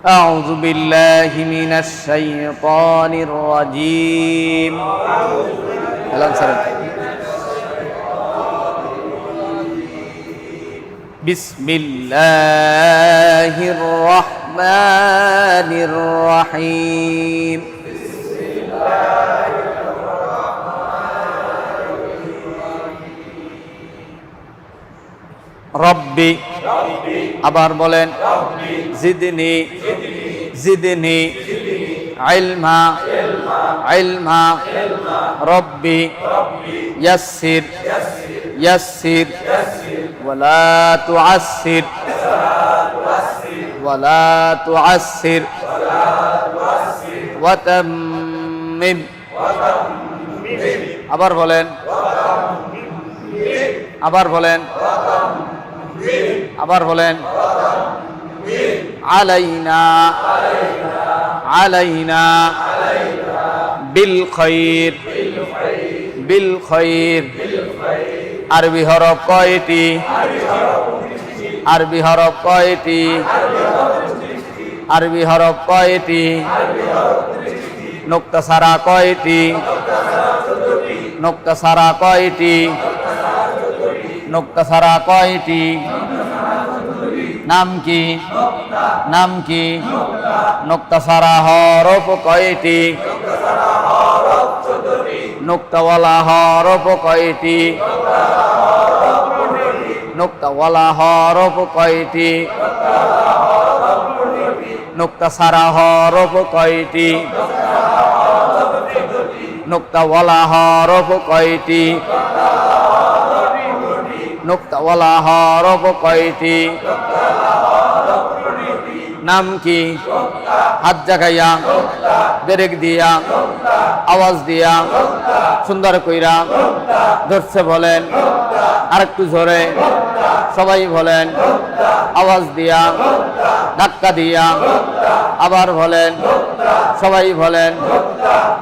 أعوذ بالله من الشيطان الرجيم. بسم الله الرحمن الرحيم. রব্বি আবার বলেন জিদনি জিদনি ইলমা ইলমা রব্বি ইয়াসসির ইয়াসসির ওয়ালা তুআসসির ওয়ালা তুআসসির ওয়া তাম্মিম আবার বলেন আবার বলেন আবার বলেন আলাইনা আলাইনা বিল খায়র বিল খায়র আরবি হরফ কয়টি আরবি হরফ কয়টি আরবি হরফ কয়টি নুক্তা সারা কয়টি নুক্তা সারা কয়টি নুক্তা সারা কয়টি নাম কি নাম কি নুক্তা সারা হরফ কয়টি নুক্তাওয়ালা হরফ কয়টি নুক্তাওয়ালা হরফ কয়টি নুক্তা সারা হরফ কয়টি নুক্তাওয়ালা হরফ কয়টি নুক্তাওয়ালা হরফ কয়টি নাম কি হাত জাগাইয়া ব্রেক দিয়া আওয়াজ দিয়া সুন্দর কইরা ধরছে বলেন আরেকটু জোরে সবাই বলেন আওয়াজ দিয়া ধাক্কা দিয়া আবার বলেন সবাই বলেন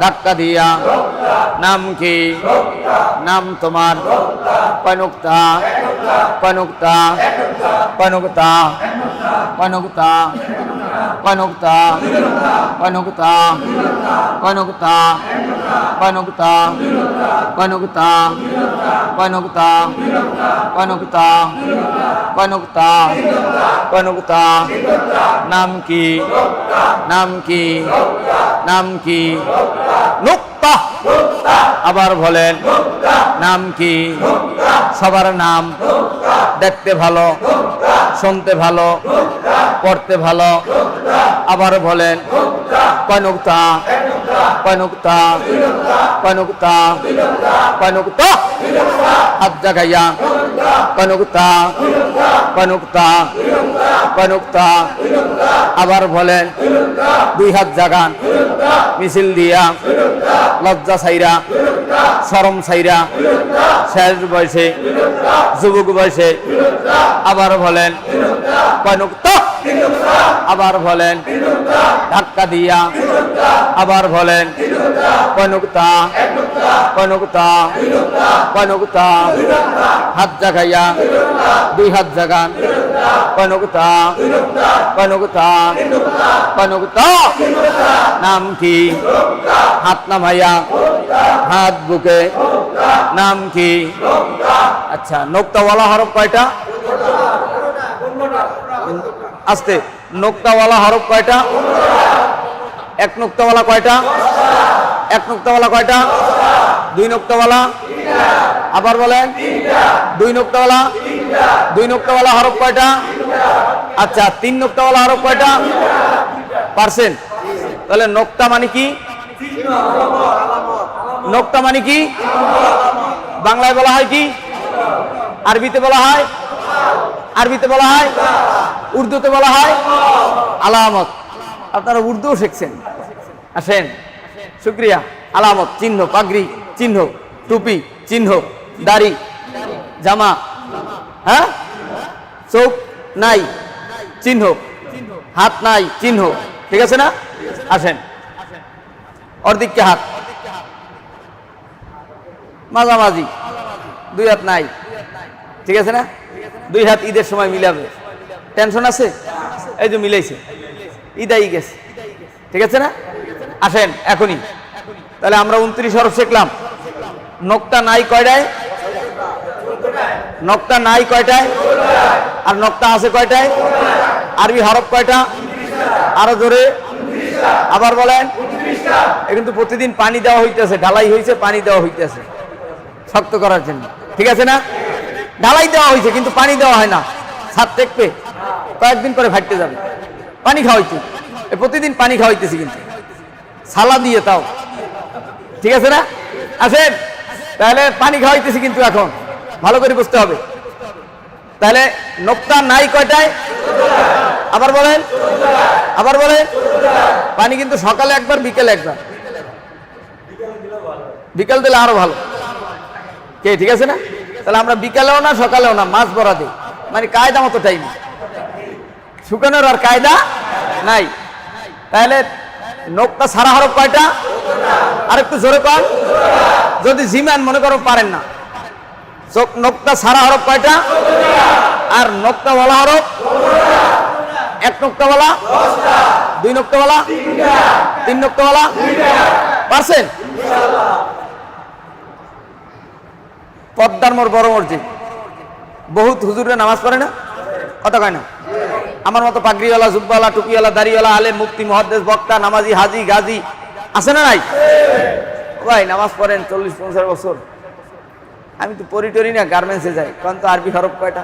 ধাক্কা দিয়া নাম কি নাম তোমার কনুক্তা কনুক্তা কনুক্তা কনুক্তা কনুক্তা কনুক্তা কনুক্তা কনুক্তা কনুক্তা কনুক্তা কনুক্তা কনুক্তা কনুক্তা নাম কি নাম কি নাম কি নুক্তা আবার বলেন নাম কি সবার নাম দেখতে ভালো শুনতে ভালো পড়তে ভালো আবার বলেন কনুক্তা কনুক্তা কনুক্তা কনুক্তা হাত জাগাইয়া কনুক্তা কনুক্তা কনুক্তা আবার বলেন দুই হাত জাগান মিছিল দিয়া লজ্জা ছাইরা শরম ছাইরা শেষ বয়সে যুবক বয়সে আবার বলেন কনুক্তা আবার বলেন ধাক্কা দিয়া আবার বলেন কনুক্তা কনুক্তা কনুক্তা হাত জাগাইয়া দুই হাত জাগান কনুক্তা কনুক্তা কনুক্তা নাম কি হাত নামাইয়া হাত বুকে নাম কি আচ্ছা নোক্তাওয়ালা হরফ কয়টা আস্তে নোক্তাওয়ালা হরফ কয়টা এক নোক্তাওয়ালা কয়টা এক নোক্তাওয়ালা কয়টা দুই নোক্তাওয়ালা আবার বলেন দুই নোক্তাওয়ালা দুই নোক্তাওয়ালা হরফ কয়টা আচ্ছা তিন নোক্তাওয়ালা হরফ কয়টা পারছেন তাহলে নোক্তা মানে কি নোক্তা মানে কি বাংলায় বলা হয় কি আরবিতে বলা হয় আরবিতে বলা হয় উর্দুতে বলা হয় আলামত আপনারা উর্দুও শিখছেন আসেন শুকরিয়া আলামত চিহ্ন পাগড়ি চিহ্ন টুপি চিহ্ন দাড়ি জামা হ্যাঁ চোখ নাই চিহ্ন হাত নাই চিহ্ন ঠিক আছে না আসেন অর্ধেককে হাত মাঝামাঝি দুই হাত নাই ঠিক আছে না দুই হাত ঈদের সময় মিলাবে টেনশন আছে এই যে মিলাইছে ইদাই গেছে, ঠিক আছে না? আসেন এখনই, তাহলে আমরা 29 হরফ শিখলাম। নক্তা নাই কয়টায়? নক্তা নাই কয়টায়? আর নক্তা আছে কয়টায়? আরবি হরফ কয়টা? আরো জোরে আবার বলেন। কিন্তু প্রতিদিন পানি দেওয়া হইতেছে, ঢালাই হয়েছে, পানি দেওয়া হইতেছে শক্ত করার জন্য, ঠিক আছে না? ঢালাই দেওয়া হয়েছে কিন্তু পানি দেওয়া হয় না, ছাদ দেখবে কয়েকদিন পরে ফাটতে যাবে। পানি খাওয়াইতে, প্রতিদিন পানি খাওয়াইতেছি কিন্তু সালা দিয়ে, তাও ঠিক আছে না? আসেন, তাহলে পানি খাওয়াইতেছি কিন্তু এখন ভালো করে বুঝতে হবে। তাহলে নক্তা নাই কয়টায়? আবার বলেন, আবার বলেন। পানি কিন্তু সকালে একবার, বিকেলে একবার। বিকেল দিলে আরো ভালো, কে ঠিক আছে না? তাহলে আমরা বিকেলেও না সকালেও না, মাছ ভরা দিই, মানে কায়দা মতো টাইম, শুকানোর আর কায়দা নাই। তাহলে নক্তা সারা হরফ কয়টা? আর একটু জোরে কর, যদি জিমান মনে করো পারেন না। নক্তা সারা হরফ কয়টা? আর নক্তা বলা হরফ? এক নক্তা বলা, দুই নক্তা বলা, তিন নক্তা বলা, পারছেন? পদ্মার মোর বড় মসজিদ, বহুত হুজুরে নামাজ পড়ে না, কথা কয় না? আমার মতো পাগড়িওয়ালা, জুব্বাওয়ালা, টুপিওয়ালা, দাড়িওয়ালা, আলেম, মুফতি, মুহাদ্দিস, বক্তা, নামাজি, হাজি, গাজী আছে না নাই? ভাই নামাজ পড়েন 40-50 বছর। আমি তো পড়ি টরি না, গার্মেন্টসে যাই। কারণ তো আরবি হরফ কয়টা?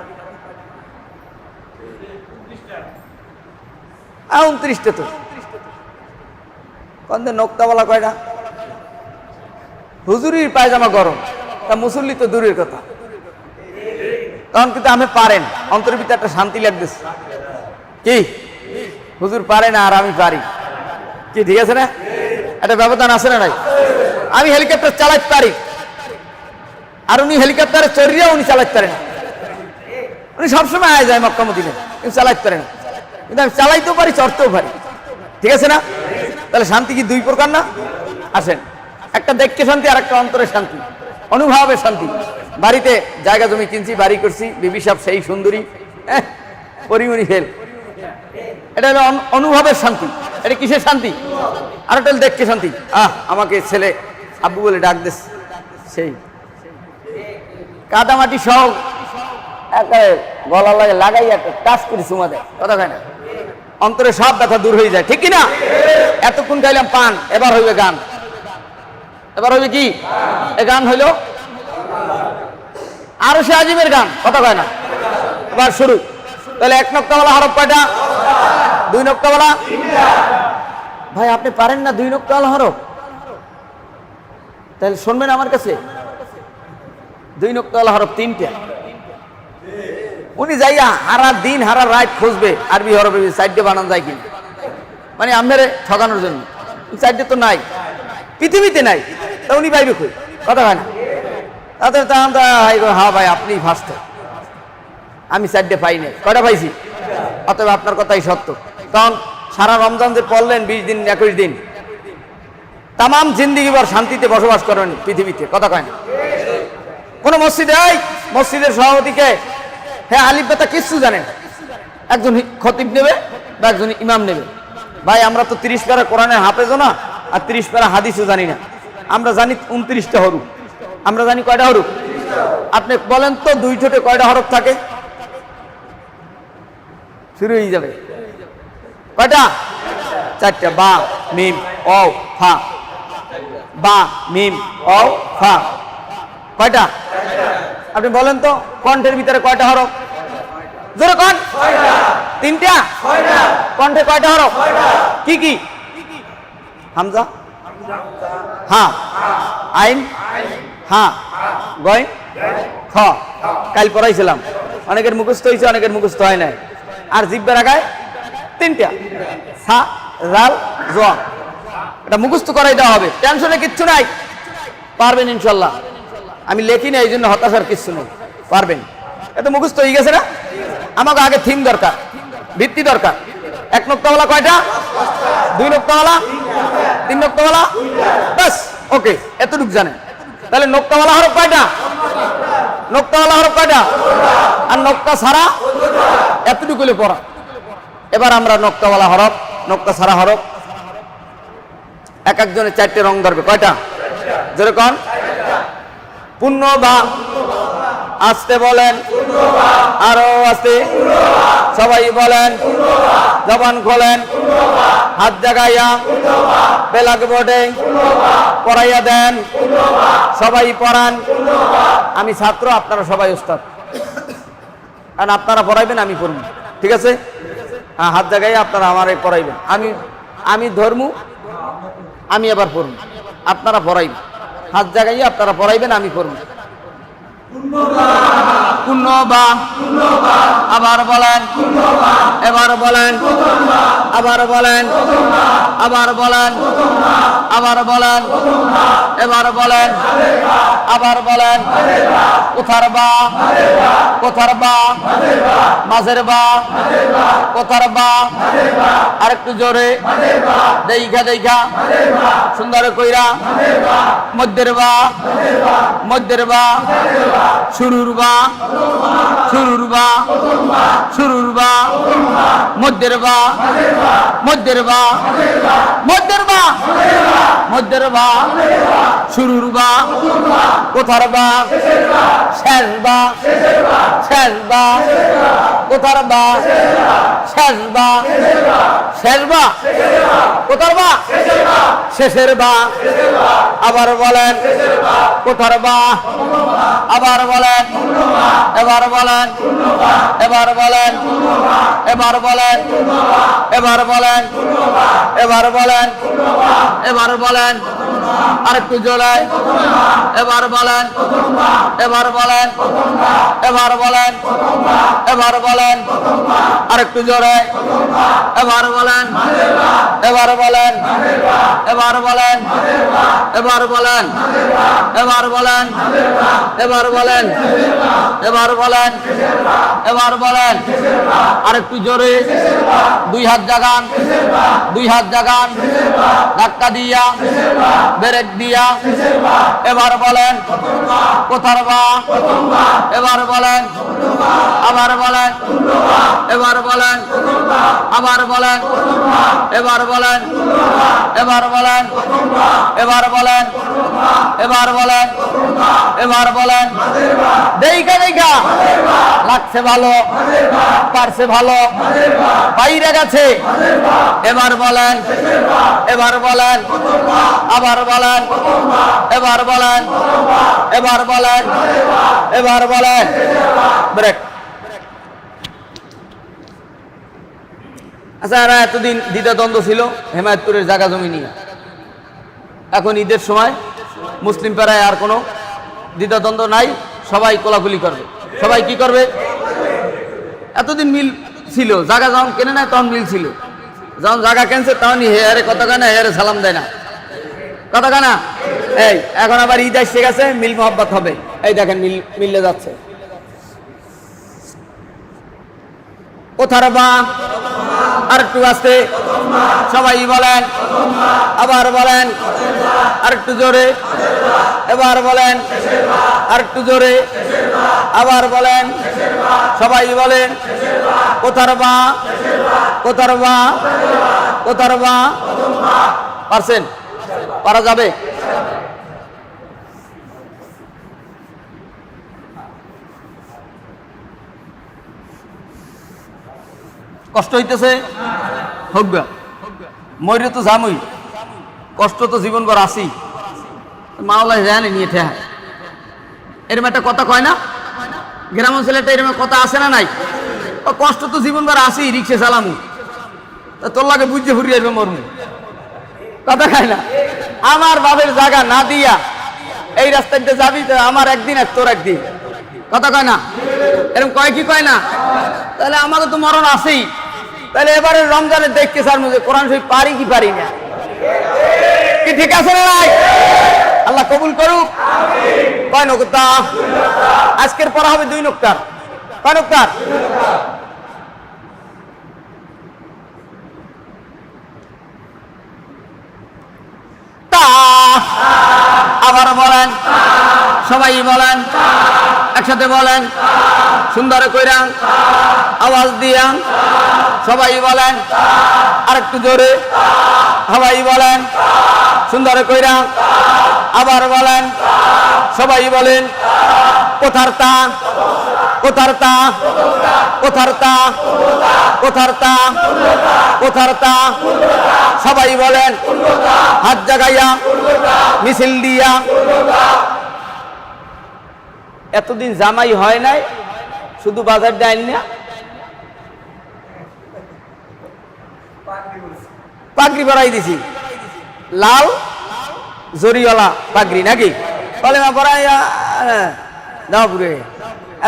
29টা। তো কন্দে নক্তাওয়ালা কয়টা? হুজুরির পায়জামা গরম, তা মুসল্লি তো দূরের কথা। তখন কিন্তু আমি পারেন, অন্তরের ভিতরে একটা শান্তি লাগতেছে, কি হুজুর পারে না আর আমি পারি, কি ঠিক আছে না? একটা ব্যবধান আছে না নাই? আমি হেলিকপ্টার চালাতে পারি, আর উনি হেলিকপ্টারে চড়িয়া উনি চালাতে পারেন। উনি সবসময় আয় যায় মক্কা মদিনা, কিন্তু চালাতে পারেন। কিন্তু আমি চালাইতেও পারি, চড়তেও পারি, ঠিক আছে না? তাহলে শান্তি কি দুই প্রকার না? আসেন, একটা দেখতে শান্তি আর একটা অন্তরের শান্তি, অনুভবের শান্তি। বাড়িতে জায়গা জমি কিনছি, বাড়ি করছি, বিবি সাহেব সেই সুন্দরী, পরিমণি ফেল, এটা হলো অনুভবের শান্তি। এটা কিসের শান্তি? আর একটা দেখতে শান্তি, আমাকে ছেলে আব্বু বলে ডাক দিস, সেই কাদামাটি সহ একেবারে গলা লাগে লাগাই একটা টাচ করি চুমা দেয়, কথা কয় না? অন্তরে সব ব্যথা দূর হয়ে যায়, ঠিক কিনা? এতক্ষণ খাইলাম পান, এবার হইবে গান। এবার হইবে কি? এ গান হইল আরো সে আজিমের গান, কথা কয় না? এবার শুরু। তাহলে এক নক্তাওয়ালা হরফ কয়টা? দুই নক্তাওয়ালা। ভাই আপনি পারেন না দুই নক্তাওয়ালা হরফ? তাহলে শুনবেন আমার কাছে, দুই নক্তাওয়ালা হরফ 3টা। উনি যাইয়া হারা দিন হারা রাত খুঁজবে আরবি হরফে 4টে বানান যায় কিনা, মানে আমাদের ঠকানোর জন্য। 4টে তো নাই, পৃথিবীতে নাই, তা উনি পাইবে কই, কথা হয় না? তাদের হ্যাঁ ভাই আপনি ফার্স্ট, আমি 4টে পাই নাই। কয়টা পাইছি? অতএব আপনার কথাই সত্য। কারণ সারা রমজান যে পড়লেন 20 দিন 21 দিন, তামাম জিন্দিগি ভর শান্তিতে বসবাস করেন পৃথিবীতে, কথা কয় না? কোন মসজিদে, মসজিদের সভাপতিকে হ্যাঁ আলিফ বেতা কিচ্ছু জানেন, একজন খতিব নেবে বা একজন ইমাম নেবে। ভাই আমরা তো 30 প্যারা কোরআনের হাফেজও না, আর 30 প্যারা হাদিসও জানি না। আমরা জানি 29টা হরফ। আমরা জানি কয়টা হরফ? আপনি বলেন তো, দুই ঠোঁটে কয়টা হরফ থাকে? শুরু হয়ে যাবে কয়টা? 4টা। বা মিম অ ফা, বা মিম অ ফা, কয়টা? আপনি বলেন তো কণ্ঠের ভিতরে কয়টা হরফ? জোরে কোন? 3টা। কণ্ঠে কয়টা হরফ? কি কি? হামজা, হ্যাঁ, আইন, হ্যাঁ, গইন, খ। কাল পড়াইছিলাম, অনেকের মুখস্থ হয়েছে, অনেকের মুখস্থ হয় নাই। আর জিব্বার আগায় 3টা, সা, জাল, জোয়া। এটা মুখস্থ করাই দেওয়া হবে, টেনশনে কিচ্ছু নাই, পারবেন ইনশাল্লাহ। আমি লেখি না এই জন্য হতাশার কিচ্ছু নেই, পারবেন। এত মুখস্থ হয়ে গেছে না? আমাকে আগে থিম দরকার, ভিত্তি দরকার। এক নক্তাওয়ালা কয়টা? দুই নক্তাওয়ালা, তিন নক্তাওয়ালা, বাস ওকে, এতটুকু জানেন। তাহলে নক্তাওয়ালা হরফ কয়টা? নক্তাওয়ালা হরফ কয়টা? আর নক্তা ছাড়া এতটুকু পড়া। এবার আমরা নক্তাওয়ালা হরফ নোক্তা ছাড়া হরফ। এক একজনের 4টে রং ধরবে। কয়টা? যেরকম পূর্ণ বা, আস্তে বলেন, আরো আস্তে, সবাই বলেন, জবান খোলেন, হাত জাগাইয়া ব্ল্যাকবোর্ডে পড়াইয়া দেন, সবাই পড়ান। আমি ছাত্র, আপনারা সবাই উস্তাদ, কারণ আপনারা পড়াইবেন, আমি পড়ব। ঠিক আছে? হ্যাঁ, হাত জাগাইয়া আপনারা আমারই পড়াইবেন। আমি ধর্ম, আমি আবার পড়ব, আপনারা পড়াইবেন। হাত জাগাইয়া আপনারা পড়াইবেন, আমি পড়ব। পূর্ণ বা, আবার বলেন, এবার বলেন, আবার বলেন, আবার বলেন, আবার বলেন, এবার বলেন, আবার বলেন। কোথার বা, কোথার বা, মাঝের বা, কোথার বা, আরেকটু জোরে, দেখা দেখা, সুন্দর কইরা, মধ্যের বা, মধ্যের বা, শুরুর বা, শুরুর বা, শুরুর বা, মধ্যের বা, মধ্যের বা, মধ্যের বা, মধ্যের বা, শুরুর বা, কোথার বা, শেষ বা, শেষ বা, কোথার বা, শেষ বা, শেষ বা, কোথার বা, শেষের বা। আবার বলেন, কোথার বা, আবার বলেন, এবার বলেন, এবার বলেন, এবার বলেন, এবার বলেন, এবার বলেন, এবার বলেন, আরেকটু জোরে, এবার বলেন, এবার বলেন, এবার বলেন, এবার বলেন, আরেকটু জোরে, এবার বলেন, এবার বলেন, এবার বলেন, এবার বলেন, এবার বলেন, এবার বলেন, এবার বলেন, এবার বলেন, আরেকটু জোরে, দুই হাত জাগান, দুই হাত জাগান, ধাক্কা দিয়া, ব্রেক দিয়া, এবার বলেন, কোথার বা, এবার বলেন, আবার বলেন, এবার বলেন, আবার বলেন, এবার বলেন, এবার বলেন, এবার বলেন, এবার বলেন, এবার বলেন। দেখা দেখা লাগছে ভালো, পারছে ভালো, বাইরে গেছে। এবার বলেন, এবার বলেন, আবার বলেন, এবার বলেন, এবার বলেন, এবার বলেন। ব্রেক। আচ্ছা, এরা এতদিন দ্বিধাদ্বন্দ্ব ছিল হেমায়তপুরের জায়গা জমি নিয়ে। এখন ঈদের সময় মুসলিম পাড়ায় আর কোনো দ্বিধাদ্বন্দ্ব নাই, সবাই কোলাকুলি করবে। সবাই কি করবে? এতদিন মিল ছিল, জায়গা যখন কেনে নেয় তখন মিল ছিল, যখন জায়গা কেনছে তখন হেয়ারে কথা কানা, হেয়ারে সালাম দেয় না, কথা কানা। এই এখন আবার ঈদ এসে গেছে, মিল মোহাব্বত হবে। এই দেখেন মিললে যাচ্ছে। কোথার বা, আর একটু আসতে, সবাই বলেন, আবার বলেন, আর একটু জোরে, এবার বলেন, আর একটু জোরে, আবার বলেন, সবাই বলেন, কোথার বা, কোথার বা, কোথার বা। পারছেন? পারা যাবে? কষ্ট হইতেছে? হোক গা, ময়ূরে তো জামুই, কষ্ট তো জীবন ভর আসি, মাওলা জানে নিয়ে ঠেহা। এরকম একটা কথা কয় না গ্রাম অঞ্চলে? একটা এরকম কথা আছে না নাই? কষ্ট তো জীবন ভর আসি, রিক্সা চালামু, তোর লাগে বুঝতে ফুরি আসবে মরমু, কথা খায় না। আমার বাপের জায়গা না দিয়া এই রাস্তাতে যাবি তো আমার একদিন আর তোর একদিন, কথা কয় না? এরকম কয় কি কয় না? তাহলে আমাদের তো মরণ আছেই। তাহলে এবারে রমজানে দেখতে স্যার মুঝে কোরআন শরীফ পারি কি পারি না, কি ঠিক আছে না নাই? আল্লাহ কবুল করুক। কয় নকতা? আজকের পড়া হবে 2 নকতার। কয় নকতার? তা আবার বলেন, সবাই বলেন, একসাথে বলেন সুন্দর কইরা আওয়াজ দিয়া সবাই বলেন আরেকটু জোরে সবাই বলেন সুন্দর কইরা আবার বলেন সবাই বলেন কোথার তা কোথার তা কোথার তা কোথার তা কোথার তা সবাই বলেন হাত জাগাইয়া মিছিল দিয়া এতদিন জামাই হয় নাই শুধু বাজার ডাইল না পাগড়ি পরাই দিছি লাল জরিওয়ালা পাগড়ি নাকি কলেমা পরাইয়া দাও পুরে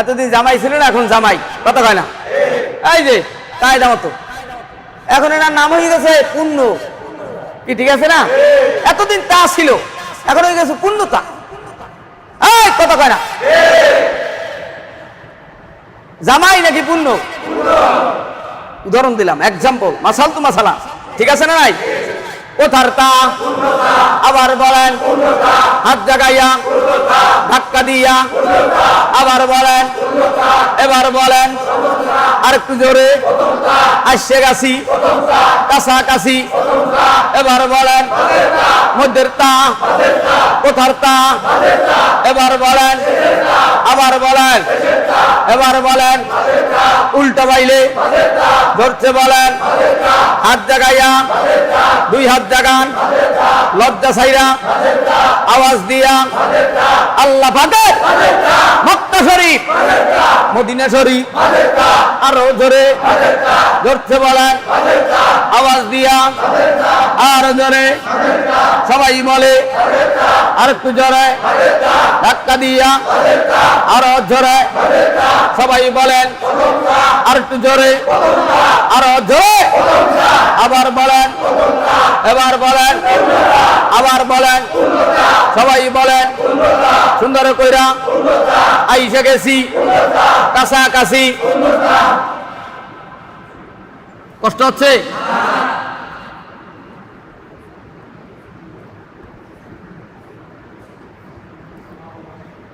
এতদিন জামাই ছিল না এখন জামাই কত কয় না এই যে তাই দাম তো এখন এনার নাম হয়ে গেছে পুণ্য কি ঠিক আছে না এতদিন তা ছিল এখন হয়ে গেছে পুণ্যতা এই কত কয় না জামাই নাকি পুণ্য উদাহরণ দিলাম এক্সাম্পল মাসাল তো মাসালা ঠিক আছে না নাই কোথার তা আবার বলেন হাত জাগাইয়া ধাক্কা দিয়া আবার বলেন এবার বলেন আর একটু জোরে আসছে গাছি কাছাকাছি এবার বলেন মধ্যের তা কোথার তা এবার বলেন আবার বলেন এবার বলেন উল্টা বাইলে ধরছে বলেন হাত জাগাইয়া দুই হাত জাগান লজ্জা ছাইরা আওয়াজ দিয়া আল্লাহ পাকের মক্কা শরীফ মদিনা শরীফ আরো জোরে ধরছে বলেন আওয়াজ দিয়া আর জোরে সবাই বলে আর একটু জোরে ধাক্কা দিয়া আরো জোরে সবাই বলেন আর একটু জোরে আরো জোরে আবার বলেন এবার বলেন আবার বলেন সবাই বলেন সুন্দর কইরা আইসা গেছি কাছাকাছি কষ্ট হচ্ছে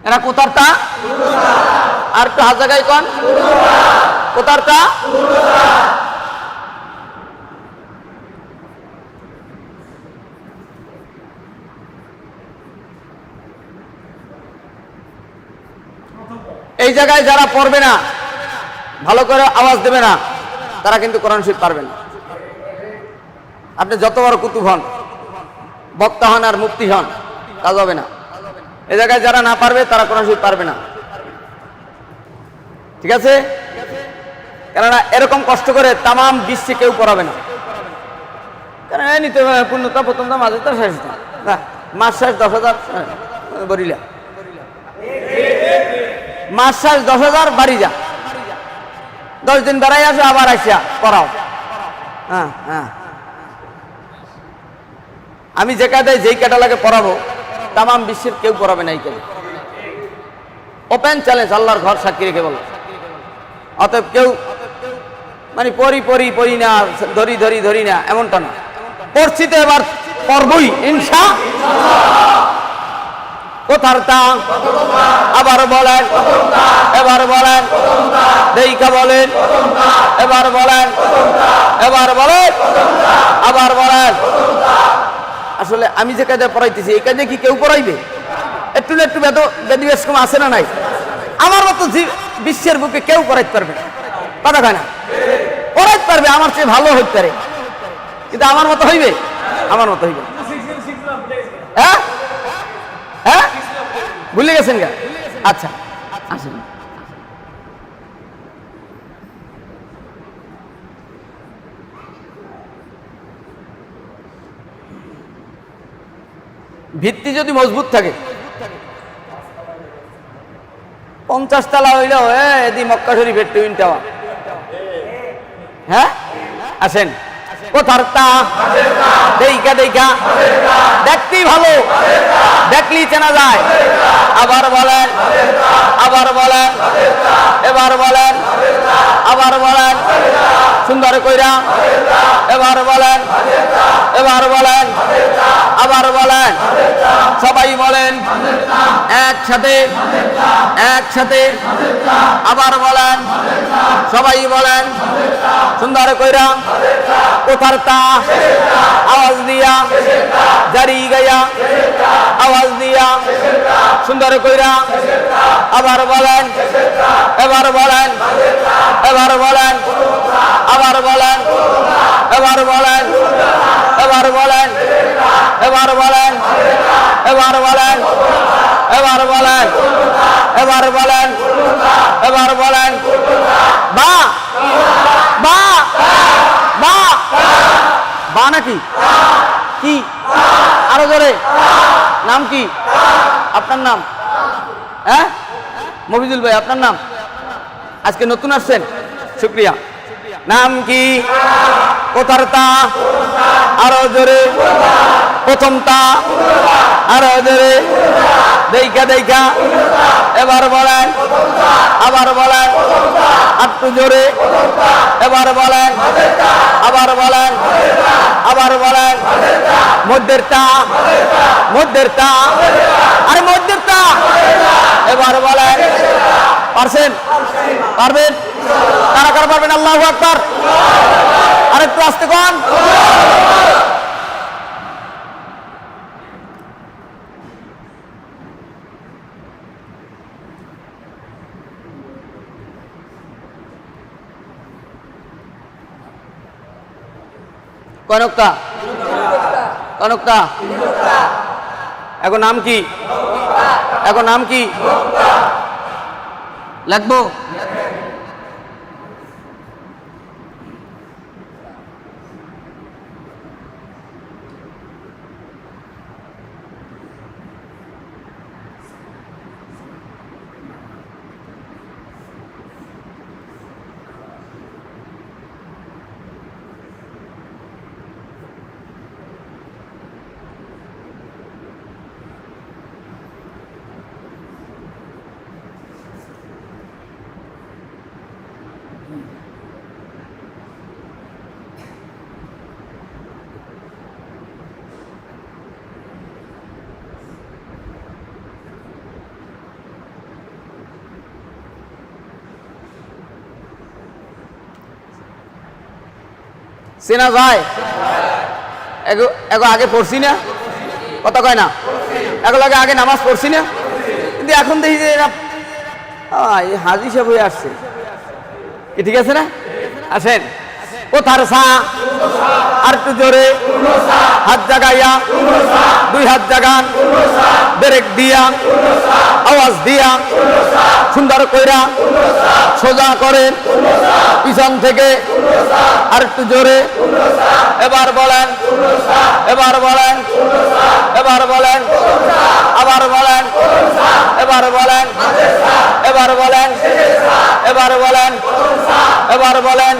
এরা কোথারটা আর একটু হাত জায়গায় কোন কোথারটা এই জায়গায় যারা পড়বে না ভালো করে আওয়াজ দেবে না তারা কিন্তু কোরআন শরীফ পারবে না আপনি যত বড় কুতুব হন বক্তা হন আর মুফতি হন কাজ হবে না এই জায়গায় যারা না পারবে তারা কোরআন শরীফ পারবে না ঠিক আছে কেননা এরকম কষ্ট করে তামাম বিশ্বে কেউ পড়াবে না কেন নিতে পূর্ণতা প্রথমটা মাঝেটা শেষটা মাস শেষ 10,000 বরিলা মাস শেষ 10,000 বাড়ি যা 10 দিন বেড়াই আসে আবার আসিয়া পড়াও হ্যাঁ হ্যাঁ আমি যে কায়দায় যেই ক্যাটালগে পড়াবো তামাম বিশ্বের কেউ পড়াবে না এই কেন ওপেন চ্যালেঞ্জ আল্লাহর ঘর সাক্ষী রেখে বলো অতএব কেউ মানে পড়ি না ধরি না এমনটা না পড়ছি তো এবার পড়বই ইনশাআল্লাহ কোথার তা আবার বলেন এবার বলেন দেইকা বলেন এবার বলেন এবার বলেন আবার বলেন আসলে আমি যে কাজে পড়াইতেছি এই কাজে কি কেউ পড়াইবে একটু না একটু বেদিবেশ কম আছে না নাই আমার মতো বিশ্বের বুকে কেউ পড়াইতে পারবে না কথা কয় না পড়াইতে পারবে আমার চেয়ে ভালো হইতে পারে কিন্তু আমার মতো হইবে আমার মতো হইবে হ্যাঁ হ্যাঁ ভুলে গেছেন গা আচ্ছা আসেন ভিত্তি যদি মজবুত থাকে 50 তলা হইলেও এদি মক্কা শরীফের টুইন টাওয়ার হ্যাঁ আসেন কোথার তা দেইকা দেখতেই ভালো দেখলেই চেনা যায় আবার বলেন আবার বলেন এবার বলেন আবার বলেন সুন্দর কইরা এবার বলেন এবার বলেন আবার বলেন সবাই বলেন একসাথে একসাথে আবার বলেন সবাই বলেন সুন্দর কইরা কোথার তা আওয়াজ দিয়া জারি গায়া আওয়াজ দিয়া সুন্দর কইরা আবার বলেন এবার বলেন এবার বলেন আবার বলেন এবার বলেন এবার বলেন এবার বলেন এবার বলেন এবার বলেন এবার বলেন এবার বলেন বা বা বা বা নাকি কি আরো জোরে নাম কি আপনার নাম হ্যাঁ মফিজুল ভাই আপনার নাম আজকে নতুন আসছেন শুক্রিয়া নাম কি কোথার তা আরো জোরে প্রথম তা আরো জোরে দেখা দেখা এবার বলেন আবার বলেন একটু জোরে এবার বলেন আবার বলেন আবার বলেন মধ্যের তা মধ্যের তা আরে মধ্যের তা এবার বলেন পারছেন পারবেন কারা কারা পারবেন আল্লাহু আকবার আরেকটু আস্তে কোন কনকটা কনকটা এখন নাম কি এখন নাম কি লাগবো চেনা যায় এগো আগে পড়ছি না কথা কয় না এগুলো আগে নামাজ পড়ছি না কিন্তু এখন দেখি যে হাজি সাহেব হয়ে আসছে কি ঠিক আছে না আসেন কোথার সা আর একটু জোরে হাত জাগাইয়া দুই হাত জাগান ব্রেক দিয়া আওয়াজ দিয়া সুন্দর কইরা সোজা করেন পিছন থেকে আর একটু জোরে এবার বলেন এবার বলেন এবার বলেন আবার বলেন এবার বলেন এবার বলেন এবার বলেন এবার বলেন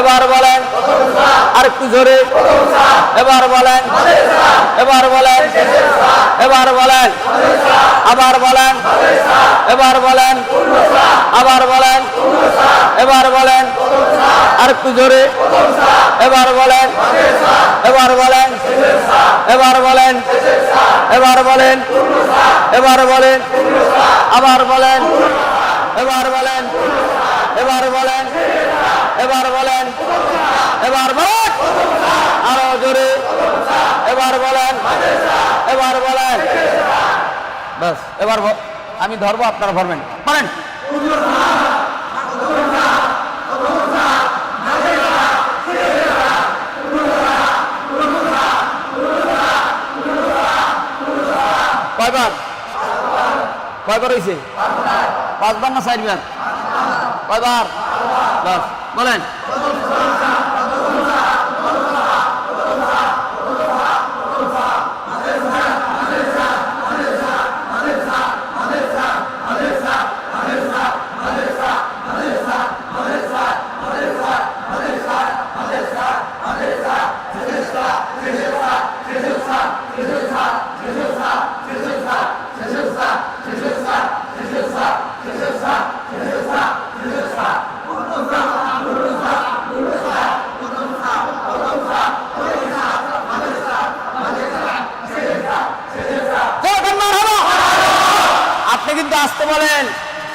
এবার বলেন আর একটু জোরে এবার বলেন এবার বলেন এবার বলেন আবার বলেন এবার বলেন আবার বলেন এবার বলেন আর একটু জোরে এবার বলেন এবার বলেন এবার বলেন এবার বলেন এবার বলেন আবার বলেন এবার বলেন এবার বলেন এবার বলেন এবার বলেন আরো জোরে এবার বলেন এবার বলেন বাস এবার আমি ধরবো আপনারা ধরবেন বলেন কয়বার কয়বার হয়েছে পাঁচবার না চারবার কয়বার বাস বলেন আসতে বলেন।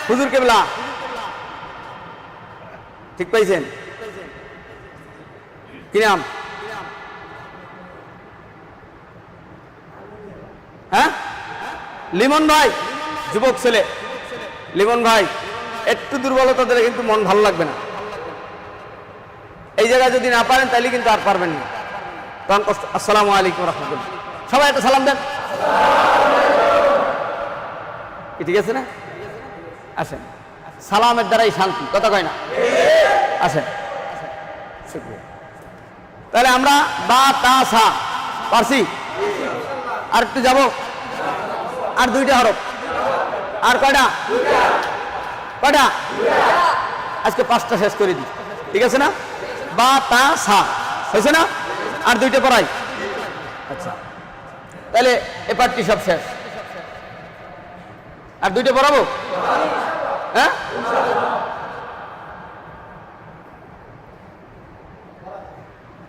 হুজুর কেবলা ঠিক পাইছেন? কি নাম? হ্যাঁ, লিমন ভাই, যুবক ছেলে। লিমন ভাই, একটু দুর্বলতা দিলে কিন্তু মন ভালো লাগবে না। এই জায়গায় যদি না পারেন তাহলে কিন্তু আর পারবেন না। তখন আসসালামু আলাইকুম রাহমাতুল্লাহ, সবাই একটা সালাম দেন। ঠিক আছে না? আসেন, সালামের দ্বারাই শান্তি, কথা কয় না? আসেন, তাহলে আমরা বা তা সা পারছি। আর একটু যাব, আর দুইটা হরফ। আর কয়টা? কয়টা? আজকে 5টা শেষ করে দিই, ঠিক আছে না? বা তা সা হয়েছে না? আর দুইটা পড়াই। আচ্ছা, তাহলে এ পার্টটি সব শেষ। আর দুইটা পড়াবো? হ্যাঁ,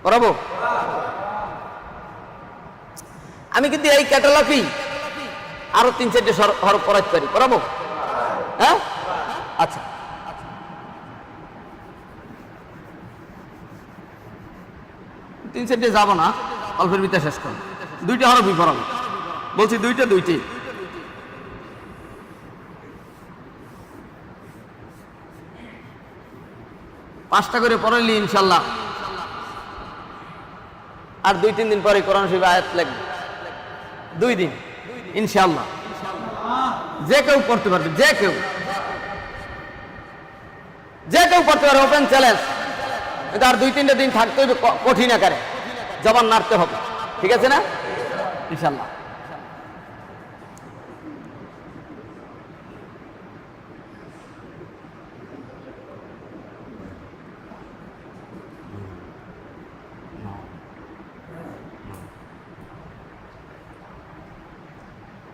পড়াবো। আমি কিন্তু এই ক্যাটালগই আরো 3-4টে হরফ পড়াইতে পারি, পড়াবো? হ্যাঁ, আচ্ছা। তিন চারটে যাবো না, অল্পের ভিতরে শেষ করো। দুইটা হরফই পড়াবো, বলছি দুইটি। পাঁচটা করে পড়াইলি ইনশাল্লাহ আর 2-3 দিন পরে কোরআন শরীফ আয়াত লাগবে। 2 দিন ইনশাল্লাহ যে কেউ পড়তে পারবে, যে কেউ পড়তে পারবে। Open challenge. কিন্তু আর 2-3টা দিন থাকতে হবে কঠিন আকারে, জবান নাড়তে হবে, ঠিক আছে না? ইনশাল্লাহ।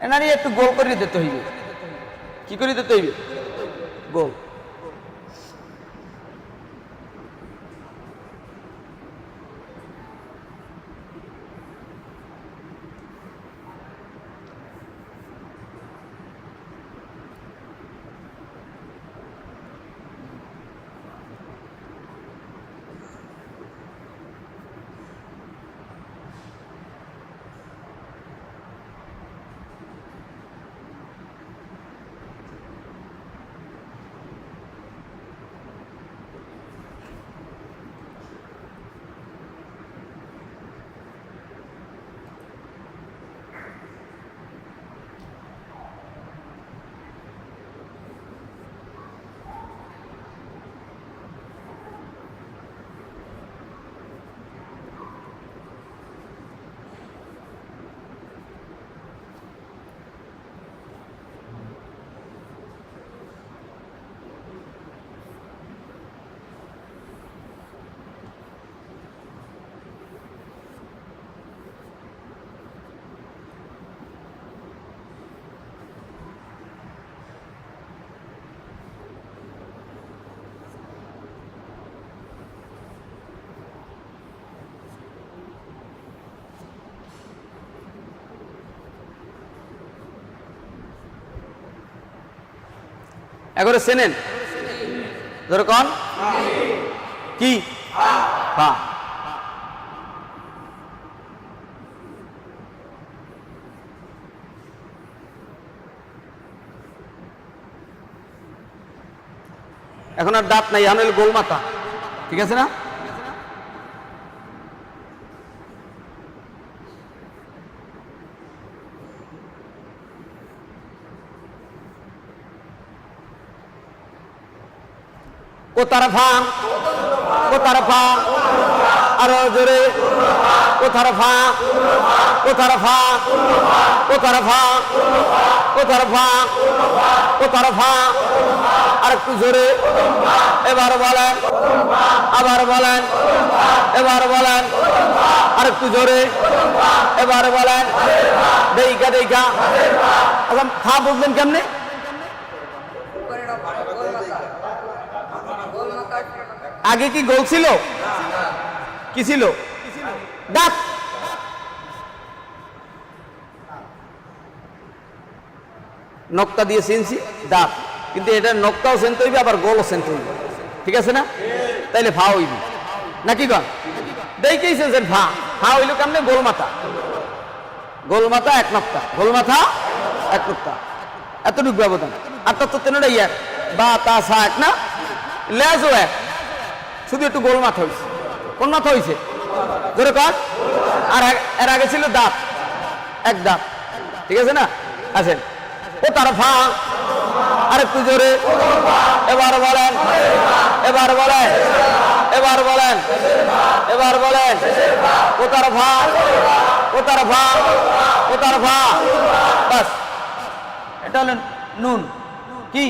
এনারই একটু গোল করে দিতে হইবে। কি করে দিতে হইবে? গোল। এবারে চেনেন? ধরো কোন কি? হা। এখন আর দাঁত নাই, এখন গোল মাথা, ঠিক আছে না? কোতারফা, কোতারফা, আরো জোরে, কোতারফা, কোতারফা, কোতারফা, কোতারফা, কোতারফা, আর একটু জোরে, এবার বলেন, আবার বলেন, এবার বলেন, আর একটু জোরে, এবার বলেন, দেখা দেখা। আচ্ছা, ফা বুঝলেন কেমনে? আগে কি গোল ছিল? কি ছিল? দাঁত। নক্তা দিয়ে চিনছি দাঁত, কিন্তু এটা নক্তাও চেনতে হইবে আবার গোলও চেনতে হইবে, ঠিক আছে না? তাইলে ফা হইবি নাকি গন দেখেই চেনছেন ফা, ফা হইল কেমনে? গোল মাথা, গোল মাথা এক নক্তা, গোল মাথা এক নক্তা, এতটুকু ব্যবধান। আর তার তো তেনটাই এক, বা তা সা এক না, লেজও এক, শুধু একটু গোল মাথা হয়েছে। কোন মাথা হয়েছে জোরে কর? আর এর আগে ছিল দাঁত, এক দাঁত, ঠিক আছে না? আছেন ও তার ফা, আর একটু জোরে এবার বলেন, এবার বলেন, এবার বলেন, এবার বলেন, ও তার ফা, ও তার ফা, ও তার ফা, বাস এটা হলেন নুন। কি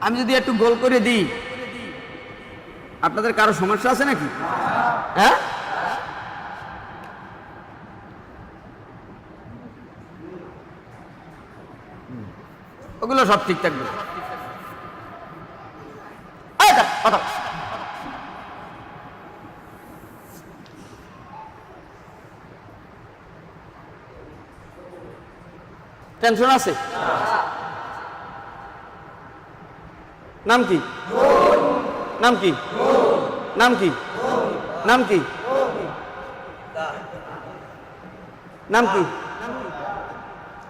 আমি যদি একটু গোল করে দিই, আপনাদের কারো সমস্যা আছে নাকি? হ্যাঁ, ওগুলো সব ঠিক থাকবে। টেনশন আছে? নাম কি? নাম কি? নাম কি? নাম কি? নাম কি?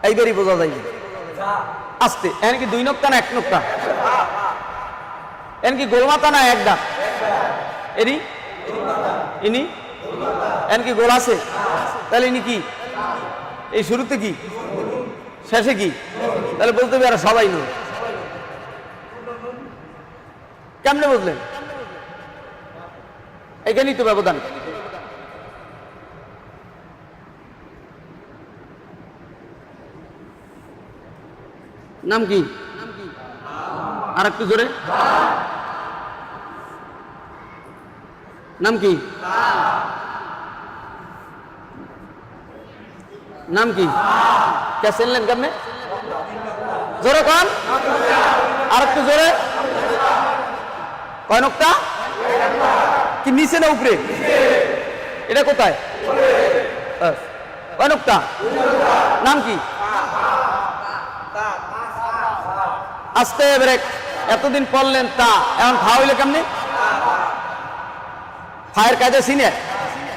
এইবারই বোঝা যায় আস্তে। এন কি দুই নক্তা না এক নক্তা? এন কি গোল মাথা না এক দাঁত? এনি ইনি এন কি গোল আছে? তাহলে ইনি কি? এই শুরুতে কি, শেষে কি? তাহলে বলতে হবে আর সবাই নুন। কেমনে বুঝলেন? এখানেই তো ব্যবধান। নাম কি? আর একটু জোরে। নাম কি? নাম কি? কে চিনলেন কেমনে? জোরে কন, আর একটু জোরে। কয় নক্তা? কি নিচে না উপরে? এটা কোথায়? কয় নক্তা? নাম কি? আস্তে ব্রেক। এতদিন পড়লেন তা, এখন ফা হইলে কেমনি? ফায়ের কাজে সিনে,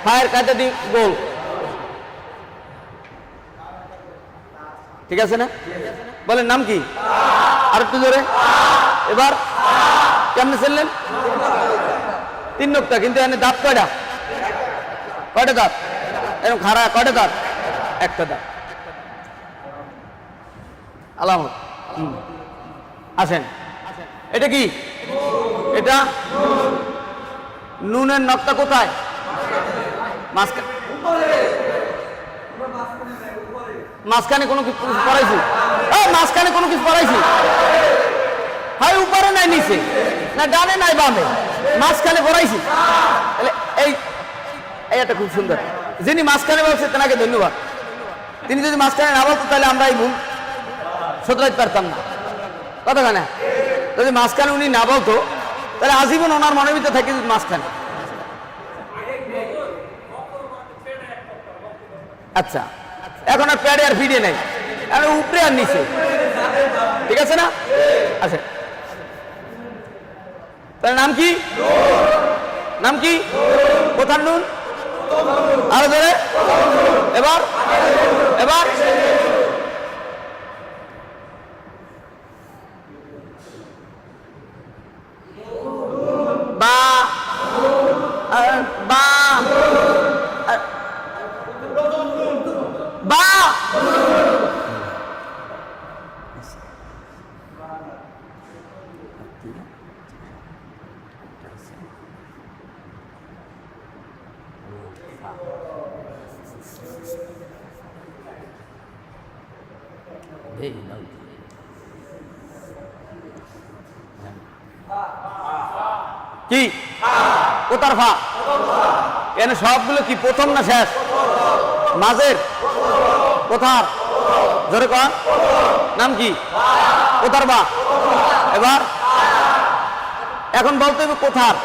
ফায়ের কাজে দি গোল, ঠিক আছে না? বলেন নাম কি? আর একটু জোরে। এবার কেমনে ছিলেন? তিন নক্তা, কিন্তু এখানে দাঁত কয়টা? কয়টা দাঁত? এরকম খাড়া কয়টা দাঁত? একটা দাঁত। আলামত। আসেন, এটা কি? এটা নুনের নক্তা কোথায়? মাঝখানে কোনো কিছু পড়াইছি? মাঝখানে কোনো কিছু পড়াইছি? হয় উপরে নাই নিচে, না ডানে নাই বামে, মাঝখানে পড়াইছি। এই এটা খুব সুন্দর। যিনি মাঝখানে বলছে তেনাকে ধন্যবাদ। তিনি যদি মাঝখানে না বলতো তাহলে আমরা এই ভুল শোধরাইতে পারতাম না। কতখানে যদি মাঝখানে উনি না বলতো তাহলে আজীবন ওনার মনের ভিতরে থাকে মাঝখানে। আচ্ছা, এখন আর প্যাডে আর ফিডে নাই, এখন উপরে আর নিচে, ঠিক আছে না? আচ্ছা, তাহলে নাম কি? নাম কি? কোথার নুন? আরো ধরে। এবার এবার বা বা বা কি? কোথার ফা? এখানে সবগুলো কি প্রথম না শেষ? মাঝের? কোথার? জোরে কর। নাম কি? কোথার বা? এবার এখন বলতে হবে কোথার।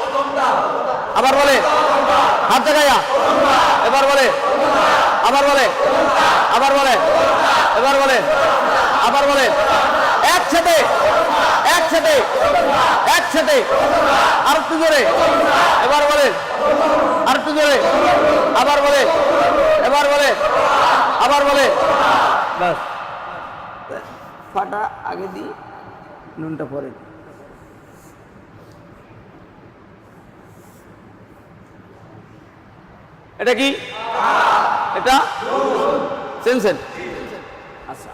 আবার বলে হাত দেখাইয়া। এবার বলে আবার বলে, আবার বলে, এবার বলে, আবার বলে, একসাথে, একসাথে, একসাথে, আর একটু জোরে, এবার বলে, আর একটু জোরে, আবার বলে, এবার বলে, আবার বলে। বাস, ফাটা আগে দিই, নুনটা পরে দিই। এটা কি? এটা সেনসেন। আচ্ছা,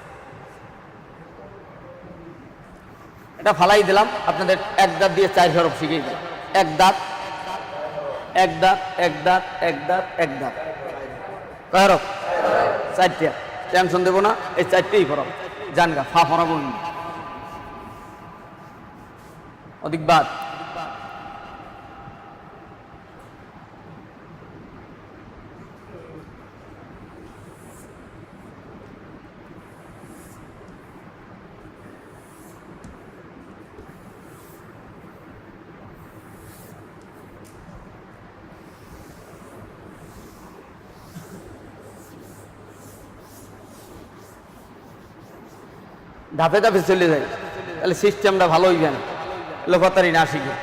এটা ফালাই দিলাম, আপনাদের এক দাঁত দিয়ে 4 হরফ শিখিয়ে দিলাম। এক দাঁত, এক দাঁত, এক দাঁত, এক দাঁত, এক দাঁত, কয় হরফ? 4টা। টেনশন দেবো না, এই 4টেই হরফ। জানগা ফা ফরাবো অধিক বাদ। ধাপে ধাপে চলে যায়, তাহলে সিস্টেমটা ভালো হইবে না, লোকতারি না শিখে।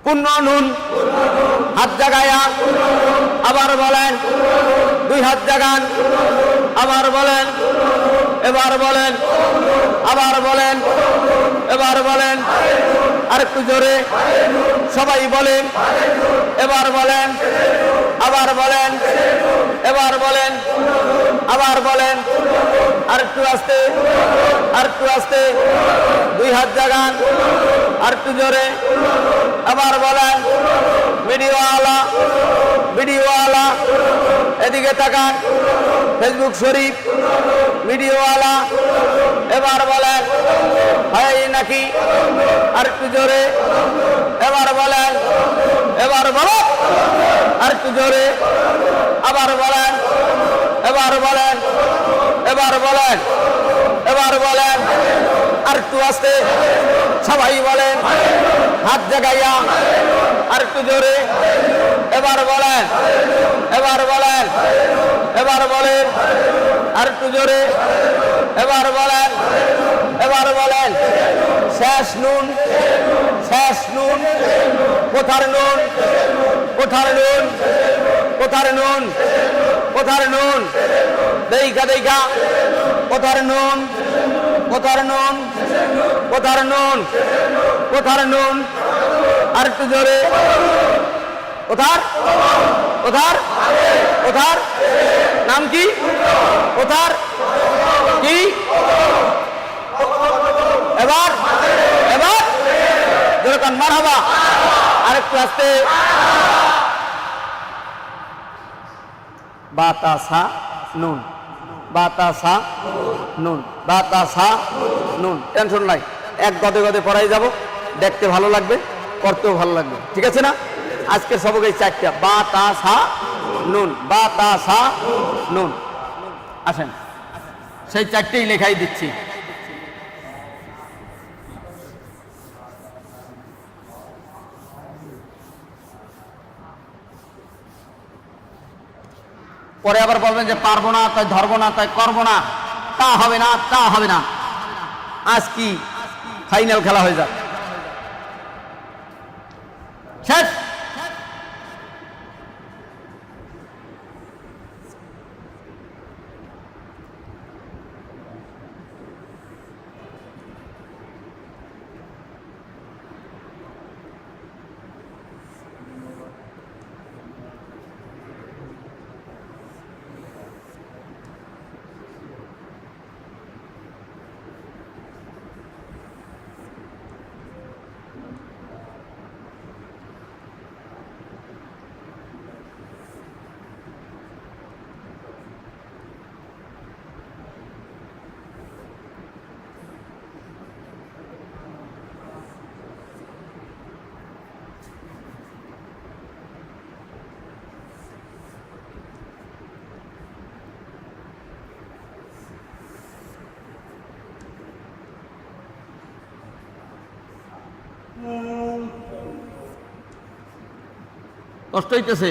পূর্ণ নুন, হাত জাগায়া আবার বলেন, 2 হাত জাগান, আবার বলেন, এবার বলেন, আবার বলেন, এবার বলেন, আরেকটু জোরে সবাই বলেন, এবার বলেন, আবার বলেন, এবার বলেন, আবার বলেন, আরেকটু আস্তে, আরেকটু আস্তে, 2 হাত জাগান, আরেকটু জোরে, আবার বলেন, ভিডিওওয়ালা, ভিডিওওয়ালা এদিকে তাকান, ফেসবুক শরীফ, ভিডিওওয়ালা এবার বলেন, হয় নাকি? আরেকটু জোরে, এবার বলেন, এবার বলো, আরেকটু জোরে, আবার বলেন, এবার বলেন, এবার বলেন, এবার বলেন, আরেকটু আস্তে সবাই বলেন, হাত জাগাইয়া আরেকটু জোরে, এবার বলেন, এবার বলেন, এবার বলেন, আরেকটু জোরে, এবার বলেন, এবার বলেন, শেষ নুন, শেষ নুন, কোথার নুন, কোথার নুন, কোথার নুন, কোথার নুন, দেইখা দেইখা, কোথার নুন, কোথার নুন, কোথার নুন, কোথার নুন, আর একটু জোরে, কোথার, কোথার, কোথার, নাম কি? কোথার কি? এবার, এবার জোরে কান মারহাবা, আরেকটু আস্তে, বাতাসা নুন, বাতাসা নুন, বাতাসা নুন। টেনশন নাই, এক গদে গদে পড়াই যাব, দেখতে ভালো লাগবে, করতেও ভালো লাগবে, ঠিক আছে না? আজকের সবক এই 4টা, বাতাসা নুন, বাতাসা নুন। আসেন, সেই 4টেই লেখাই দিচ্ছি। পরে আবার বলবেন যে পারবো না, তাই ধরবো না, তাই করবো না, তা হবে না, তা হবে না। আজ কি ফাইনাল খেলা হয়ে যাক, শেষ। কষ্ট হইতেছে?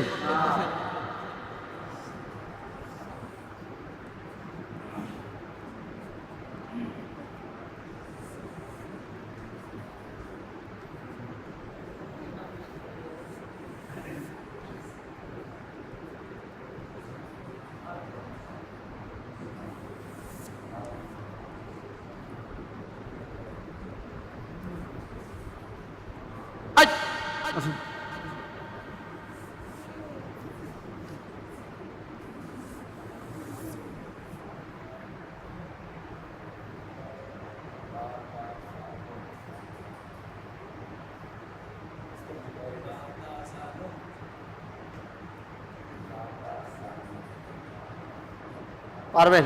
পারবেন?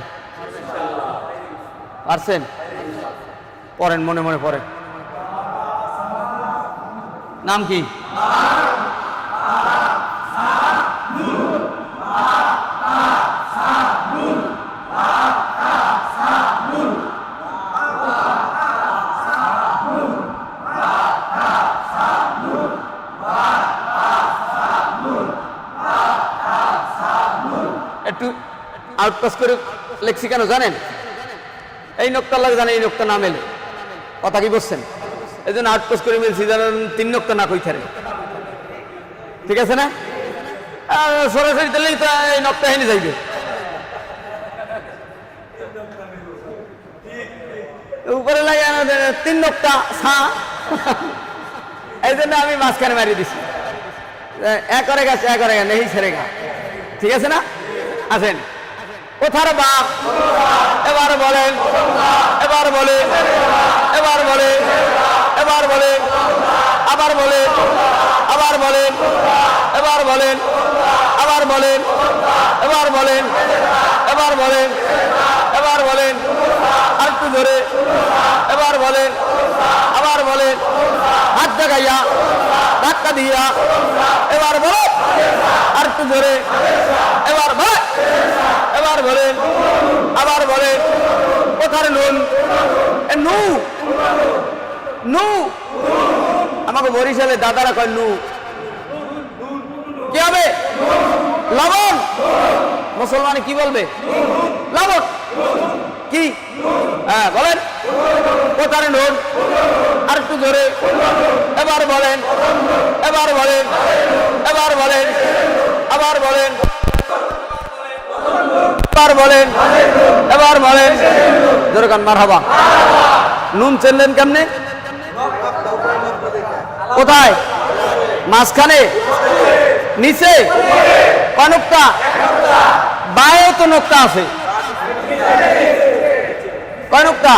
পারছেন? পড়েন, মনে মনে পড়েন। নাম কি? একটু আউটপাস করে লেখছি কেন জানেন? এই নোক্তা লাগে জানেন, এই নোক্তা না মেলে কথা কি বলছেন? এই জন্য আউটপাস করে মেলছি, জানেন 3 নোক্তা না কই থারে। ঠিক আছে না? সরাসরি দিলেই তো এই নোক্তা হেনে যাইবে। উপরে লাগে 3 নোক্তা সা, এই জন্য আমি মাঝখানে মারিয়ে দিছি। এক করে গেছে, এক করে গেছে, এই ছেড়ে গা। ঠিক আছে না? আসেন। কোথার বাপ? এবার বলেন, এবার বলে, এবার বলে, এবার বলে, আবার বলে, আবার বলেন, এবার বলেন, আবার বলেন, এবার বলেন, এবার বলেন, এবার বলেন, আর একটু ধরে, এবার বলেন, আবার বলেন, হাত দেখাইয়া, ধাক্কা দিয়া, এবার বলেন, আর একটু ধরে, এবার বলেন, এবার বলেন, আবার বলেন, কোথার নুন? নু, নু। আমাকে বরিশালে দাদারা কয় নু। কি হবে? লবণ। মুসলমানে কি বলবে? লবণ। কি? হ্যাঁ বলেন, কোথার নুন? আর একটু ধরে, এবার বলেন, এবার বলেন, এবার বলেন, আবার বলেন, এবার বলেন, এবার বলেন, জোরে কান মারহাবা। নুন চেনলেন কেমনে? কোথায়? মাঝখানে? নিচে? কয় নোক্তা? বায়েও তো নোক্তা আছে। কয় নোক্তা?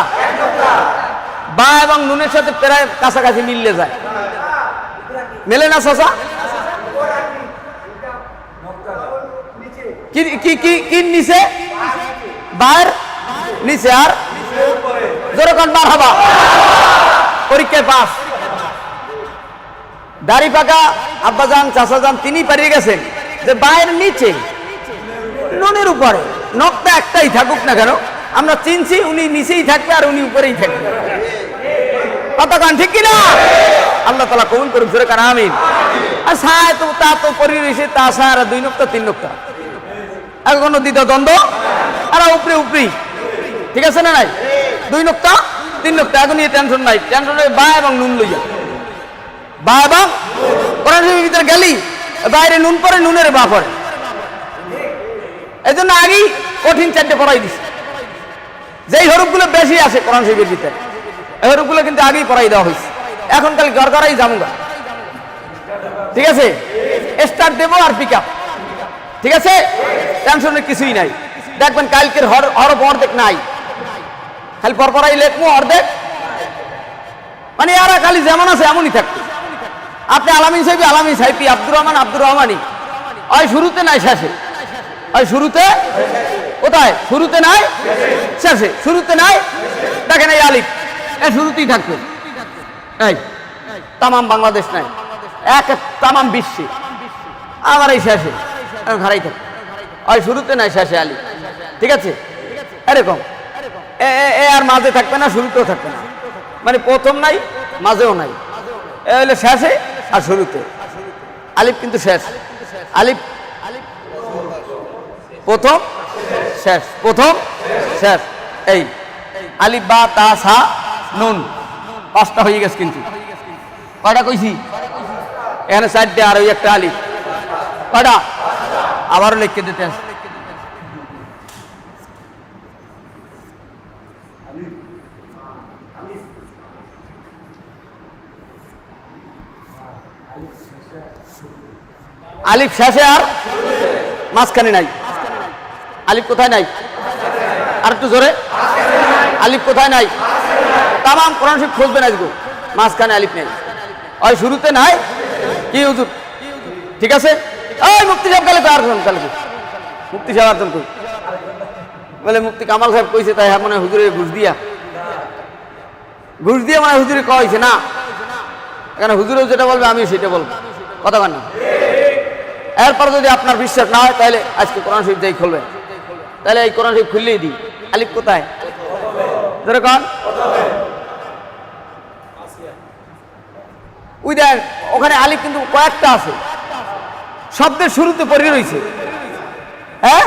বা এবং নুনের সাথে প্রায় কাছাকাছি মিললে যায়। মেলে না চাচা? কি কি কি কি নিচে? বায়ের নিচে আর জোরে কান মারহাবা। পরীক্ষায় পাস। দাড়ি পাকা আব্বাজান চাচাজান তিনি পারিয়ে গেছেন যে বায়ের নিচে নুনের উপরে নখটা একটাই থাকুক না কেন, আমরা চিনছি উনি নিচেই থাকবে আর উনি উপরেই থাকবে। কথা কান ঠিক কিনা? আল্লাহ তাআলা কবুল করুন, জোরে কান আমিন। আর সায় তো তা তো পরিবেশে তা সার 2 নোক্তা 3 নোক্তা এখনো দ্বিতীয় দ্বন্দ্ব আর উপরে উপরি। ঠিক আছে না? নাই 2 নোক্তা 3 নোক্তা এখন নিয়ে টেনশন নাই। টেনশন বা এবং নুন লইয়া, বা এবং কোরআন শরীফের ভিতরে গেলি বাইরে নুন পরে, নুনের বা পরে। এই জন্য আগেই কঠিন 4টে পড়াই দিছে। যেই হরফগুলো বেশি আছে কোরআন শরীফের ভিতরে, এই হরফগুলো কিন্তু আগেই পড়াই দেওয়া হয়েছে। এখন খালি গড়গড়াই জামুগা। ঠিক আছে? স্টার্ট দেবো আর পিক আপ। ঠিক আছে? টেনশনের কিছুই নাই। দেখবেন কালকের হরফ অর্ধেক নাই, খালি পরপরাই লেখবো অর্ধেক। মানে এরা খালি যেমন আছে এমনই থাকবে। আপনি আলামিন সাহেব, আলামিন সাহেবি, আব্দুর রহমান, আব্দুর রহমানই। ওই শুরুতে নাই শেষে, ওই শুরুতে কোথায়? শুরুতে নাই শেষে, শুরুতে নাই দেখেন এই আলিফ, এই শুরুতেই থাকবে। এই তামাম বাংলাদেশ নাই, এক তামাম বিশ্বে আমার এই শেষে ঘাড়াই থাকে। ওই শুরুতে নাই শেষে আলিফ। ঠিক আছে? এরকম এ আর মাঝে থাকবে না, শুরুতেও থাকবে না। মানে প্রথম নাই, মাঝেও নাই, এ হলো শেষে আর শুরুতে। আলিফ কিন্তু শেষ, আলিফ প্রথম শেষ, প্রথম শেষ। এই আলিফ বা তা সা নুন 5টা হয়ে গেছে। কিন্তু কয়টা কইছি? এখানে 4টে আর ওই একটা আলিফ। কয়টা? আবারও লিখে দিতে আছে। আলিফ শেষে আর মাঝখানে নাই। আলিফ কোথায় নাই? আর একটু জোরে। আলিফ কোথায় নাই? তামাম কোরআন শরীফ খুঁজবে না, মাঝখানে আলিফ নেই। ওই শুরুতে নাই। কি হুজুর? ঠিক আছে। ওই মুফতি সাহেব কালে আর কালে মুফতি সাহেব আর্জন কই বলে মুফতি কামাল সাহেব কইছে, তাই মনে হয় হুজুরে ঘুষ দিয়া মানে হুজুরে কইছে না। এখানে হুজুরেও যেটা বলবে আমিও সেটা বলবো, কথা বল না। এরপর যদি আপনার বিশ্বাস না হয় তাহলে আজকে কোরআন শরীফ যাই খুলবেন, তাহলে এই কোরআন শরীফ খুললেই দিই। আলিফ কোথায়? ধরে কন ওই দেখ ওখানে আলিফ কিন্তু কয়েকটা আছে, শব্দের শুরুতে পড়ে রয়েছে। হ্যাঁ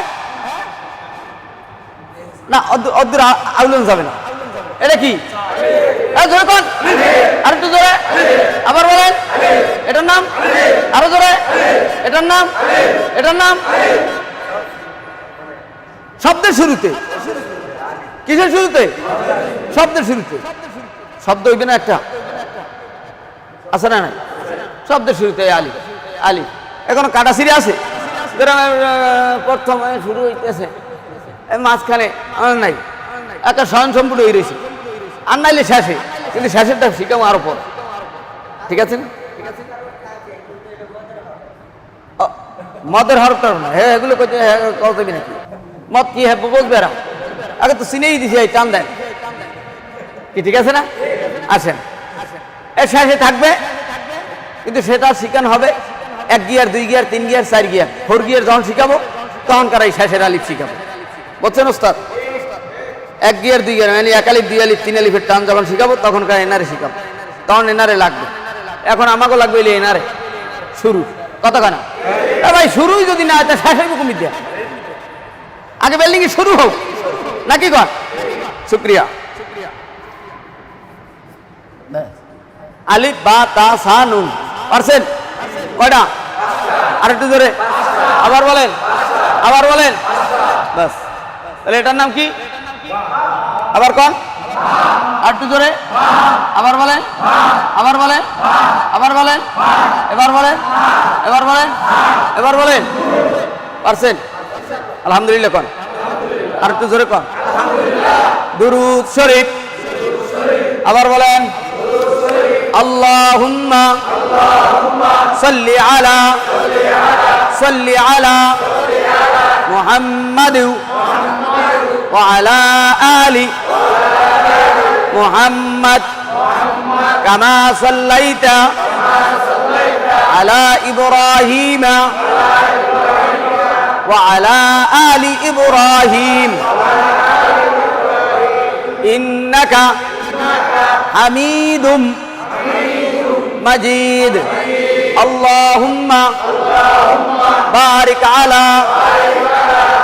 না, অদ্দুর আউলন যাবে না। এটা কি? জোরে কন, আরেকটু জোরে। আবার বলেন এটার নাম। আরো জোরে। এটার নাম, এটার নাম। শব্দের শুরুতে। কিসের শুরুতে? শব্দের শুরুতে। শব্দ হইবে না একটা? আছে না নাই? শব্দের শুরুতে আলিফ। আলিফ এখনো কাটা সিঁড়ি আছে, প্রথমে শুরু হইতেছে, মাঝখানে নাই, একটা স্বয়ং সম্পূর্ণ হয়ে রয়েছে। আর নাইলে শেষে, কিন্তু শেষেরটা শিখাবো আরো পর। ঠিক আছে না? মদের হরফটা না, হ্যাঁ এগুলো করতে কবি নাকি? মদ কি হ্যাঁ বলবে এরা? আগে তো চিনেই দিছি, এই টান দেন কি? ঠিক আছে না? আসেন, এর শেষে থাকবে, কিন্তু সেটা শিখানো হবে 1 gear 2 gear 3 gear 4 gear 4 gear যখন শিখাবো তখনকার এই শেষের আলিফ শিখাবো। বুঝছেন ওস্তাদ? 1 গিয়ার 2 গিয়ার মানে 1 আলিফ 2 আলিফ 3 আলিফের টান যখন শিখাবো তখনকার এনারে শিখাবো, তখন এনারে লাগবে। এখন আমাকেও লাগবে এনারে শুরু, কত কানা ভাই? শুরুই যদি না হয় তা শেষের হুকুমি দেয়া। আগে বিল্ডিং এ শুরু হোক নাকি কর? শুক্রিয়া। আলিফ বা তা সা নুন পারছেন? কয়টা? আরেকটু জোরে। আবার বলেন, আবার বলেন। বাস, তাহলে এটার নাম কি? আবার কন, আরেকটু জোরে। আবার বলেন, আবার বলেন, আবার বলেন, এবার বলেন, এবার বলেন, এবার বলেন। পারছেন? আলহামদুলিল্লাহ কন। আরেকটু জোরে কন। দুরূদ শরীফ। আবার বলেন আল্লাহুম্মা সাল্লি আলা মুহাম্মাদ ওয়া আলা আলি মুহাম্মাদ কামা সাল্লাইতা আলা ইব্রাহিম ওয়া আলা আলি ইব্রাহিম ইন্নাকা হামিদুম মাজিদ। আল্লাহুম্মা বারিক আলা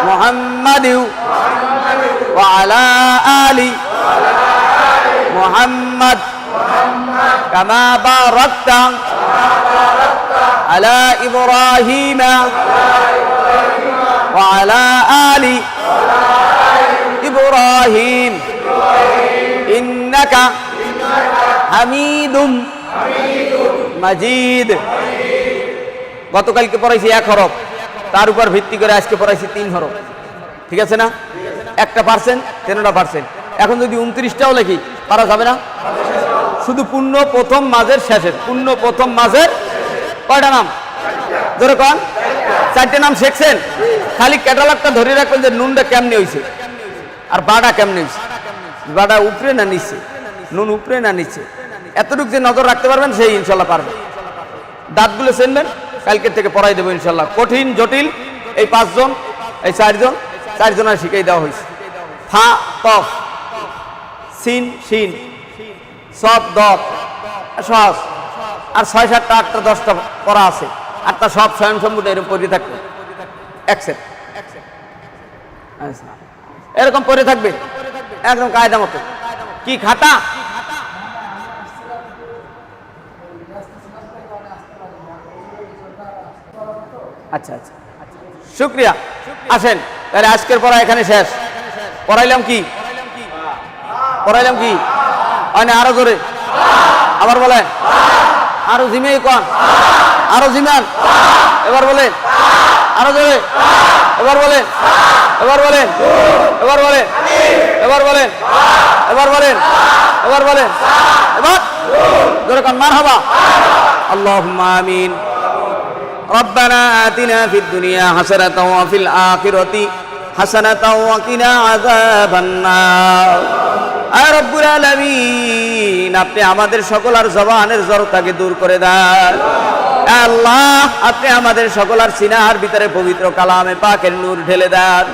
মুহাম্মাদ ওয়া আলা আলি মুহাম্মাদ কামা বারাকতা আলা ইব্রাহিম ওয়া আলা আলি ইব্রাহিম ইন্নাকা হামিদুম মাজিদ। গতকালকে পড়াইছি 1 হরফ, তার উপর ভিত্তি করে আজকে পড়াইছি 3 হরফ। ঠিক আছে না? একটা পারছেন, 13টা পারছেন। এখন যদি 29টাও লিখি পারা যাবে না? শুধু পূর্ণ প্রথম মাঝের শেষের, পূর্ণ প্রথম মাঝের কয়টা নাম? ধরে কন 4টে নাম শিখছেন। খালি ক্যাটালগটা ধরে রাখবেন যে নুনটা কেমনে হয়েছে আর বাড়া কেমনে হয়েছে। বাড়া উপরে না নিচে, নুন উপরে না নিচে, এতটুকু যে নজর রাখতে পারবেন সেই ইনশাল্লাহ পারবেন। দাঁতগুলো চেনবেন, কালকের থেকে পড়াই দেবো ইনশাল্লাহ। কঠিন জটিল এই 5 জন, এই 4 জন, 4 জনের শিখাই দেওয়া হয়েছে। ফা তফ, সিন শিন, সদ দত, সহজ, আর 6-7টা 8টা 10টা পড়া আছে, 8টা সব স্বয়ংসম্পূর্ণ এরকম পড়ে থাকবে এক সেট, এরকম পড়ে থাকবে একদম কায়দা মতো। কি খাতা? আচ্ছা আচ্ছা, শুক্রিয়া। আসেন তাহলে আজকের পড়া এখানে শেষ। পড়াইলাম কি? পড়াইলাম কি? না আরো জোরে আবার বলেন, আরো জিমে কন, আরো জিমান, এবার বলেন আরো জোরে, এবার বলেন, এবার বলেন, এবার বলেন, এবার বলেন, এবার বলেন, এবার বলেন, এবার জোরে কন মারহাবা। আল্লাহুম্মা আমিন। ربنا آتنا في الدنيا حسنة وفي الآخرة حسنة وقنا عذاب النار। আর রব্বুল আলামিন, আপনি আমাদের সকলের জবানের জড়তাকে দূর করে দেন। আল্লাহ, আপনি আমাদের সকলের সিনার ভিতরে পবিত্র কালামে পাকের নূর ঢেলে দেন।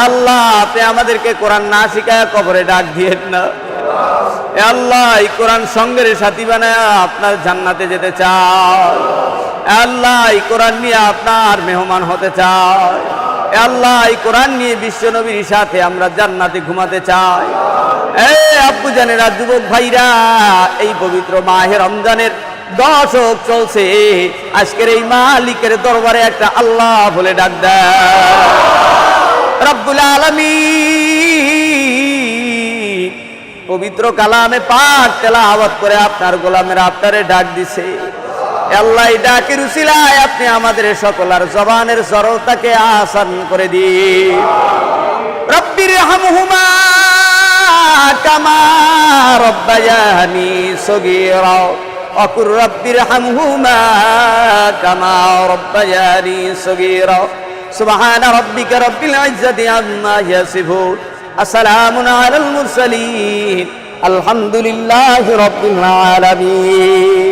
আল্লাহ, আপনি আমাদেরকে কোরআন না শিখায় কবরে ডাক দিয়েন না। আল্লাহ, এই কোরআন সঙ্গের সাথী বানায় আপনার জান্নাতে যেতে চাই। আল্লাহ, এই কোরআন নিয়ে আপনার মেহমান হতে চাই। আল্লাহ, এই কোরআন নিয়ে বিশ্ব নবীর সাথে আমরা জান্নাতে ঘুমাতে চাই। এই আব্বু জানেরা, যুবক ভাইরা, এই পবিত্র মাহে রমজানের দশক চলছে। আজকের এই মালিকের দরবারে একটা আল্লাহ বলে ডাক দেয়। রব্বুল আলামিন পবিত্র কালামে পাক তেলাওয়াত করে আপনার গোলামেরা আপনারে ডাক দিছে। আল্লাহ, এই ডাকের উসিলায় আপনি আমাদের সকলের জবানের জড়তাকে আসান করে দিন। রব্বির হামহুমা কামা রব্বায়ানি সগীরা ওয়াকুর রব্বির হামহুমা কামা রব্বায়ানি সগীরা। সুবহান রাব্বিকা রব্বিল ইজ্জাতি আম্মা ইয়াসিফুন, আসসালামুন আলাল মুরসালিন, আলহামদুলিল্লাহি রাব্বিল আলামিন।